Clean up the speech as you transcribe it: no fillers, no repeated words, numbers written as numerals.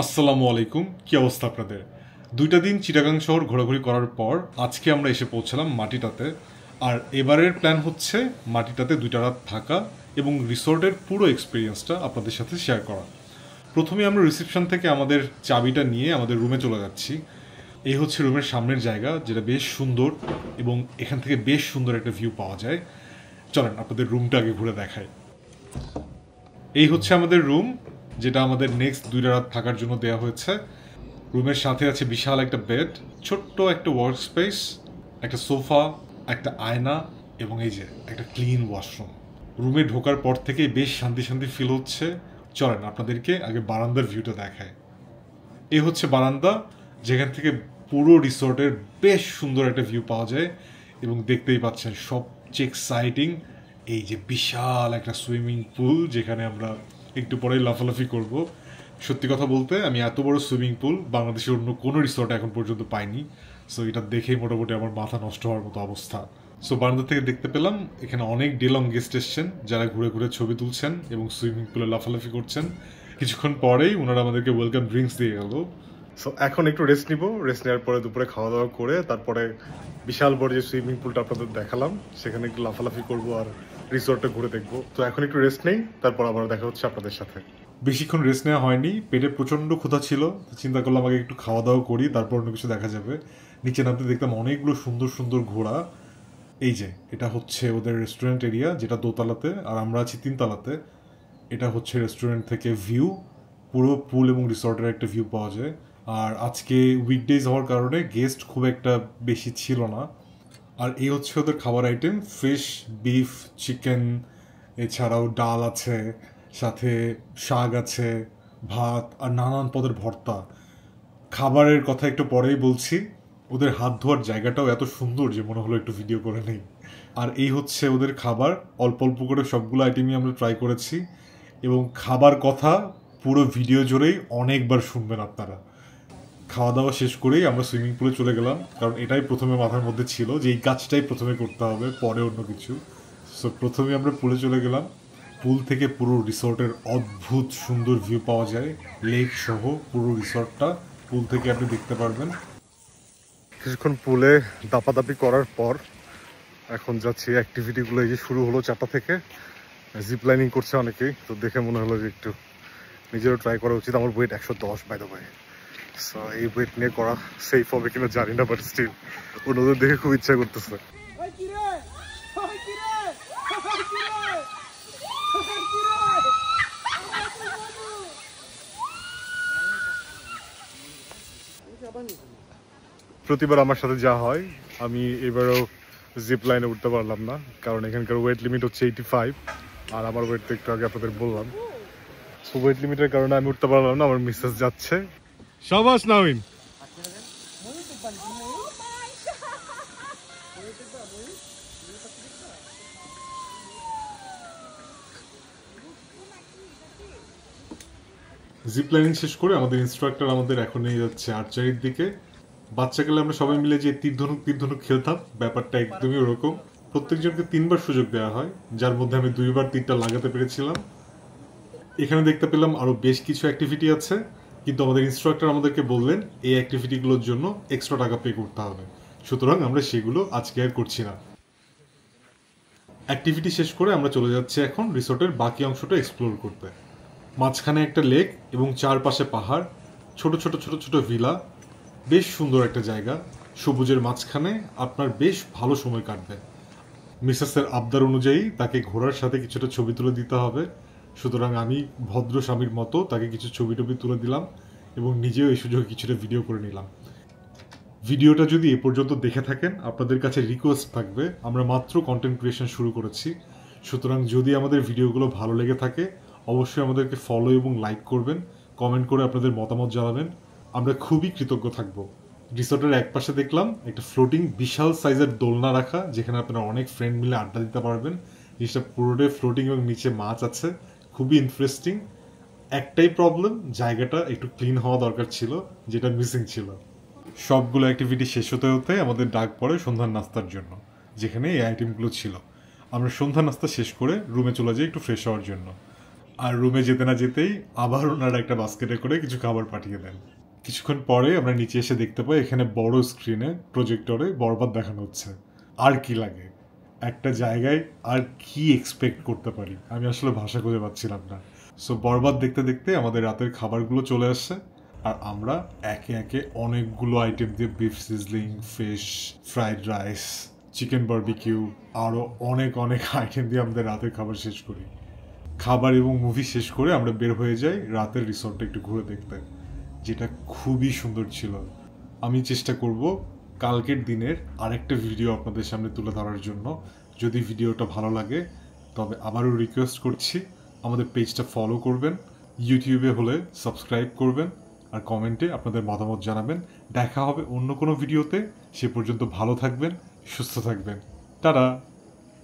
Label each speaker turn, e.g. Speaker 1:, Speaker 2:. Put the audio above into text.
Speaker 1: আসসালামু আলাইকুম, কি অবস্থা আপনাদের? 2টা দিন চিটাগাং শহর ঘোরাঘুরি করার পর আজকে আমরা এসে পৌঁছালাম মাটিটাতে। আর এবারের প্ল্যান হচ্ছে মাটিটাতে 2টা রাত থাকা এবং রিসোর্টের পুরো এক্সপিরিয়েন্সটা আপনাদের সাথে শেয়ার করা। প্রথমে আমরা রিসেপশন থেকে আমাদের চাবিটা নিয়ে আমাদের রুমে চলে যাচ্ছি। এই হচ্ছে রুমের সামনের জায়গা, যেটা বেশ সুন্দর এবং এখান থেকে বেশ সুন্দর একটা ভিউ পাওয়া যায়। চলেন আপনাদের রুমটা আগে ঘুরে দেখাই। এই হচ্ছে আমাদের রুম, যেটা আমাদের নেক্সট 2টা রাত থাকার জন্য দেওয়া হয়েছে। রুমের সাথে আছে বিশাল একটা বেড, ছোট্ট একটা ওয়ার্ক স্পেস, একটা সোফা, একটা আয়না এবং এই যে একটা ক্লিন ওয়াশরুম। রুমে ঢোকার পর থেকেই বেশ শান্তি শান্তি ফিল হচ্ছে। চলেন আপনাদেরকে আগে বারান্দার ভিউটা দেখায়। এই হচ্ছে বারান্দা, যেখান থেকে পুরো রিসোর্টের বেশ সুন্দর একটা ভিউ পাওয়া যায় এবং দেখতেই পাচ্ছেন সবচেয়ে এক্সাইটিং এই যে বিশাল একটা সুইমিং পুল, যেখানে আমরা একটু পরেই লাফালাফি করব। সত্যি কথা বলতে আমি এত বড় সুইমিং পুল বাংলাদেশের অন্য কোনো রিসোর্টে এখন পর্যন্ত পাইনি। সো এটা দেখেই মোটামুটি আমার মাথা নষ্ট হওয়ার মতো অবস্থা। সো বারান্দা থেকে দেখতে পেলাম এখানে অনেক ডেলং গেস্ট এসছেন, যারা ঘুরে ঘুরে ছবি তুলছেন এবং সুইমিং পুলে লাফালাফি করছেন। কিছুক্ষণ পরেই ওনারা আমাদেরকে ওয়েলকাম ড্রিঙ্কস দিয়ে গেল। সো এখন একটু রেস্ট নিব, রেস্ট নেওয়ার পরে দুপুরে খাওয়া দাওয়া করে তারপরে বিশাল বড় যে সুইমিং পুলটা আপনাদের দেখালাম সেখানে একটু লাফালাফি করবো আর রিসোর্টটা ঘুরে দেখবো। তো এখন একটু রেস্ট নেই, তারপর আবার দেখা হচ্ছে আপনাদের সাথে। বেশিক্ষণ রেস্ট নেওয়া হয়নি, পেটে প্রচণ্ড ক্ষুধা ছিল। চিন্তা করলাম আগে একটু খাওয়া দাওয়া করি, তারপর অন্য কিছু দেখা যাবে। নিচে নামতে দেখলাম অনেকগুলো সুন্দর সুন্দর ঘোড়া। এই যে এটা হচ্ছে ওদের রেস্টুরেন্ট এরিয়া, যেটা দোতলাতে, আর আমরা আছি 3তলাতে। এটা হচ্ছে রেস্টুরেন্ট থেকে ভিউ, পুরো পুল এবং রিসর্টের একটা ভিউ পাওয়া যায়। আর আজকে উইকডেজ হওয়ার কারণে গেস্ট খুব একটা বেশি ছিল না। আর এই হচ্ছে ওদের খাবার আইটেম, ফিশ, বিফ, চিকেন, এছাড়াও ডাল আছে, সাথে শাক আছে, ভাত আর নানান পদের ভর্তা। খাবারের কথা একটু পরেই বলছি। ওদের হাত ধোয়ার জায়গাটাও এত সুন্দর যে মনে হলো একটু ভিডিও করে নেই। আর এই হচ্ছে ওদের খাবার, অল্প অল্প করে সবগুলো আইটেমই আমরা ট্রাই করেছি এবং খাবার কথা পুরো ভিডিও জুড়েই অনেকবার শুনবেন আপনারা। খাওয়া দাওয়া শেষ করেই আমরা সুইমিং পুলে চলে গেলাম, কারণ এটাই প্রথমে মাথার মধ্যে ছিল যে এই কাজটাই প্রথমে করতে হবে, পরে অন্য কিছু। সো প্রথমে আমরা পুলে চলে গেলাম। পুল থেকে পুরো রিসর্টের অদ্ভুত সুন্দর ভিউ পাওয়া যায়, লেক সহ পুরো রিসর্টটা পুল থেকে আপনি দেখতে পারবেন। কিছুক্ষণ পুলে দাপাদাপি করার পর এখন যাচ্ছি অ্যাক্টিভিটিগুলো। এই যে শুরু হলো 4টা থেকে, জিপ লাইনিং করছে অনেকেই, তো দেখে মনে হলো যে একটু নিজেরও ট্রাই করা উচিত। আমার weight 110 by the way. So এই ওয়েট নিয়ে করা সেফ হবে কিনা জানি না, বাট স্টিল ওদের দেখে খুব ইচ্ছা করতেছে। প্রতিবার আমার সাথে যা হয়, আমি এবারও জিপ লাইনে উঠতে পারলাম না, কারণ এখানকার ওয়েট লিমিট হচ্ছে 85, আর আমার ওয়েট তো একটু আগে আপনাদের বললাম। সো ওয়েট লিমিটের কারণে আমি উঠতে পারলাম না। আমার মিসেস যাচ্ছে। শাবাশ নাউইন। জিপ লাইনিং শেষ করে আমাদের ইনস্ট্রাক্টর আমাদের এখন নিয়ে যাচ্ছে আর্চারির দিকে। বাচ্চা গেলে আমরা সবাই মিলে যে তীর ধনুক খেলতাম, ব্যাপারটা একদমই ওরকম। প্রত্যেকজনকে 3বার সুযোগ দেওয়া হয়, যার মধ্যে আমি 2বার তীরটা লাগাতে পেরেছিলাম। এখানে দেখতে পেলাম আরো বেশ কিছু অ্যাক্টিভিটি আছে, কিন্তু আমাদের ইনস্ট্রাক্টর আমাদেরকে বললেন এই অ্যাক্টিভিটিগুলোর জন্য এক্সট্রা টাকা পে করতে হবে, সুতরাং আমরা সেগুলো আজকে আর করছি না। অ্যাক্টিভিটি শেষ করে আমরা চলে যাচ্ছি এখন রিসোর্টের বাকি অংশটা এক্সপ্লোর করতে। মাঝখানে একটা লেক এবং চারপাশে পাহাড়, ছোট ছোট ছোট ছোট ভিলা, বেশ সুন্দর একটা জায়গা। সবুজের মাঝখানে আপনার বেশ ভালো সময় কাটবে। মিসেসের আবদার অনুযায়ী তাকে ঘোড়ার সাথে কিছুটা ছবি তুলে দিতে হবে, সুতরাং আমি ভদ্র স্বামীর মতো তাকে কিছু ছবি টবি তুলে দিলাম এবং নিজেও এই সুযোগে কিছুটা ভিডিও করে নিলাম। ভিডিওটা যদি এ পর্যন্ত দেখে থাকেন, আপনাদের কাছে রিকোয়েস্ট থাকবে, আমরা মাত্র কন্টেন্ট ক্রিয়েশন শুরু করেছি, সুতরাং যদি আমাদের ভিডিওগুলো ভালো লেগে থাকে অবশ্যই আমাদেরকে ফলো এবং লাইক করবেন, কমেন্ট করে আপনাদের মতামত জানাবেন, আমরা খুবই কৃতজ্ঞ থাকব। রিসোর্টের এক পাশে দেখলাম একটা ফ্লোটিং বিশাল সাইজের দোলনা রাখা, যেখানে আপনারা অনেক ফ্রেন্ড মিলে আড্ডা দিতে পারবেন। জিনিসটা পুরোটাই ফ্লোটিং এবং নিচে মাছ আছে, খুবই ইন্টারেস্টিং। একটাই প্রবলেম, জায়গাটা একটু ক্লিন হওয়া দরকার ছিল, যেটা মিসিং ছিল। সবগুলো অ্যাক্টিভিটি শেষ হতে হতে আমাদের ডাক পড়ে সন্ধ্যার নাস্তার জন্য, যেখানে এই আইটেমগুলো ছিল। আমরা সন্ধ্যা নাস্তা শেষ করে রুমে চলে যাই একটু ফ্রেশ হওয়ার জন্য। আর রুমে যেতে না যেতেই আবার ওনারা একটা বাস্কেটে করে কিছু খাবার পাঠিয়ে দেন। কিছুক্ষণ পরে আমরা নিচে এসে দেখতে পাই এখানে বড় স্ক্রিনে প্রজেক্টরে বরবাদ দেখানো হচ্ছে। আর কি লাগে, একটা জায়গায় আর কি এক্সপেক্ট করতে পারি, আমি আসলে ভাষা খুঁজে পাচ্ছিলাম না। সো বরবাদ দেখতে দেখতে আমাদের রাতের খাবারগুলো চলে আসছে, আর আমরা একে একে অনেকগুলো আইটেম দিয়ে beef sizzling, fish, fried rice, chicken barbecue, আরও অনেক অনেক আইটেম দিয়ে আমাদের রাতের খাবার শেষ করি। খাবার এবং মুভি শেষ করে আমরা বের হয়ে যাই রাতের রিসর্টটা একটু ঘুরে দেখতে, যেটা খুবই সুন্দর ছিল। আমি চেষ্টা করব কালকের দিনের আরেকটা ভিডিও আপনাদের সামনে তুলে ধরার জন্য। যদি ভিডিওটা ভালো লাগে তবে আবারও রিকোয়েস্ট করছি আমাদের পেজটা ফলো করবেন, ইউটিউবে হলে সাবস্ক্রাইব করবেন, আর কমেন্টে আপনাদের মতামত জানাবেন। দেখা হবে অন্য কোনো ভিডিওতে, সে পর্যন্ত ভালো থাকবেন, সুস্থ থাকবেন। টাটা।